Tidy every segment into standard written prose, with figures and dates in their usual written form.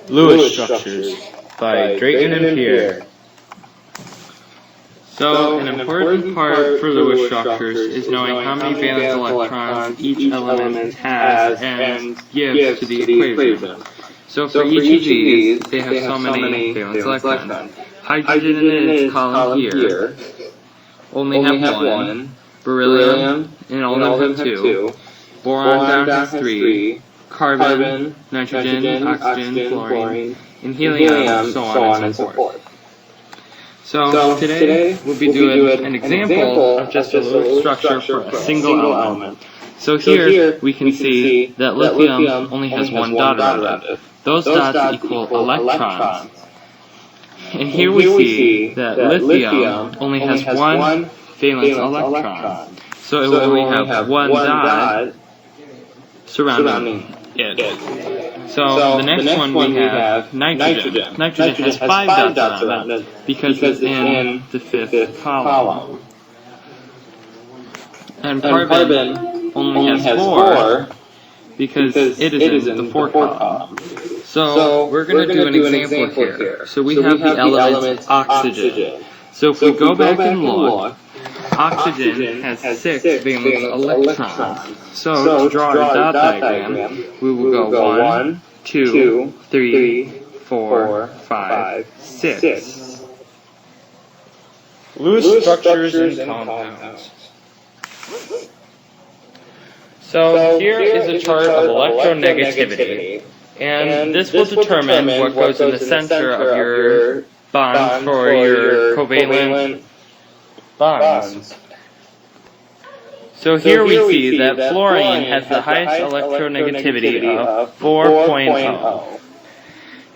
Lewis structures by Drayton and Pierre. So, an important part for Lewis structures is knowing how many valence electrons each element has and gives to the equation. So, for each of these, they have so many valence electrons. Hydrogen in its column here only have one, beryllium and all of them have two, boron down has three, carbon, nitrogen, oxygen, fluorine, and helium, so on and so forth. So today we'll be doing an example of just a Lewis structure for a single element. So here we can see that lithium only has one dot around it. Those dots equal electrons. And here we see that lithium only has one valence electron. So it will only have one dot surrounding it. So the next one we have nitrogen. Nitrogen has 5 dots around it because it's in the 5th column. And carbon only has 4 because it is in the 4th column. So we're going to do an example here. So we have the element oxygen. So if we go back and look, oxygen has 6 valence electrons. So to draw our dot diagram, we will go 1, 2, 3, 4, 5, 6. Lewis structures and compounds. So here is a chart of electronegativity, and this will determine what goes in the center of your bond for your covalent bonds. So here we see that fluorine has the highest electronegativity of 4.0.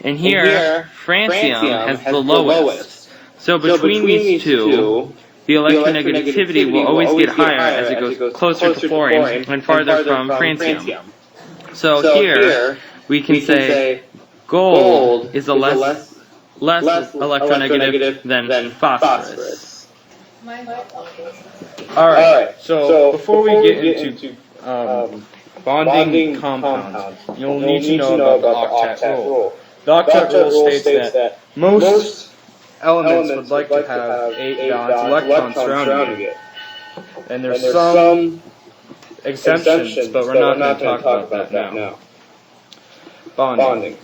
And here, francium has the lowest. So between these two, the electronegativity will always get higher as it goes closer to fluorine and farther from francium. So here, we can say gold is less electronegative than phosphorus. Alright, so before we get into bonding compounds, you'll need to know about the octet rule. The octet rule states that most elements would like to have 8 valence electrons surrounding it. And there's some exemptions, but we're not going to talk about that now. Bonding.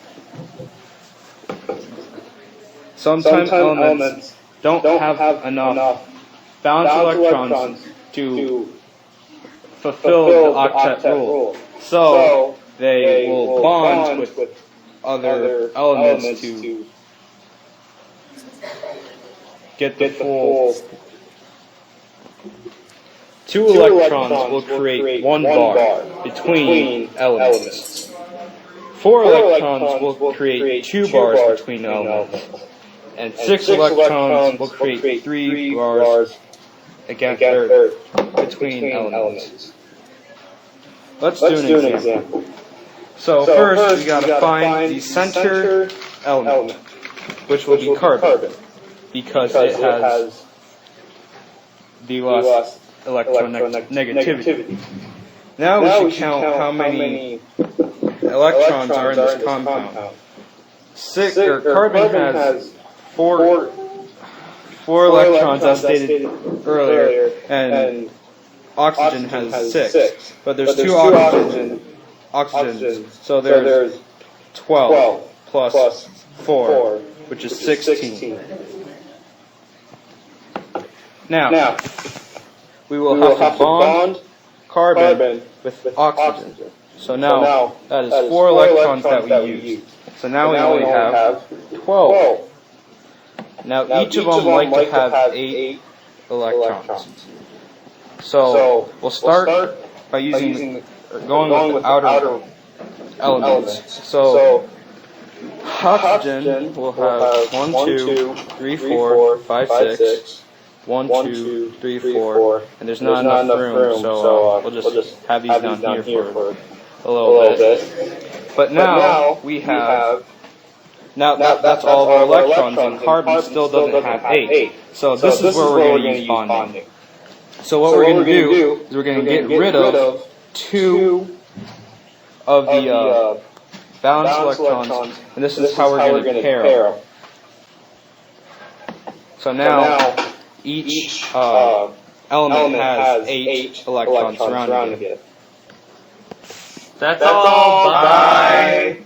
Sometimes elements don't have enough valence electrons to fulfill the octet rule. So they will bond with other elements to get the full. 2 electrons will create 1 bar between elements. 4 electrons will create 2 bars between elements. And 6 electrons will create 3 bars between elements. Let's do an example. So first we got to find the center element, which will be carbon, because it has the less electronegativity. Now we should count how many electrons are in this compound. Carbon has 4 electrons as stated earlier, and oxygen has 6. But there's 2 oxygens, so there's 12 plus 4, which is 16. Now, we will have to bond carbon with oxygen. So now, that is 4 electrons that we used. So now we only have 12. Now each of them like to have 8 electrons. So we'll start by going with outer elements. So oxygen will have 1, 2, 3, 4, 5, 6. 1, 2, 3, 4, and there's not enough room, so we'll just have these down here for a little bit. But now we have. Now that's all of our electrons, and carbon still doesn't have 8. So this is where we're going to use bonding. So what we're going to do is we're going to get rid of 2 of the valence electrons, and this is how we're going to pair them. So now each element has 8 electrons surrounding it. That's all. Bye.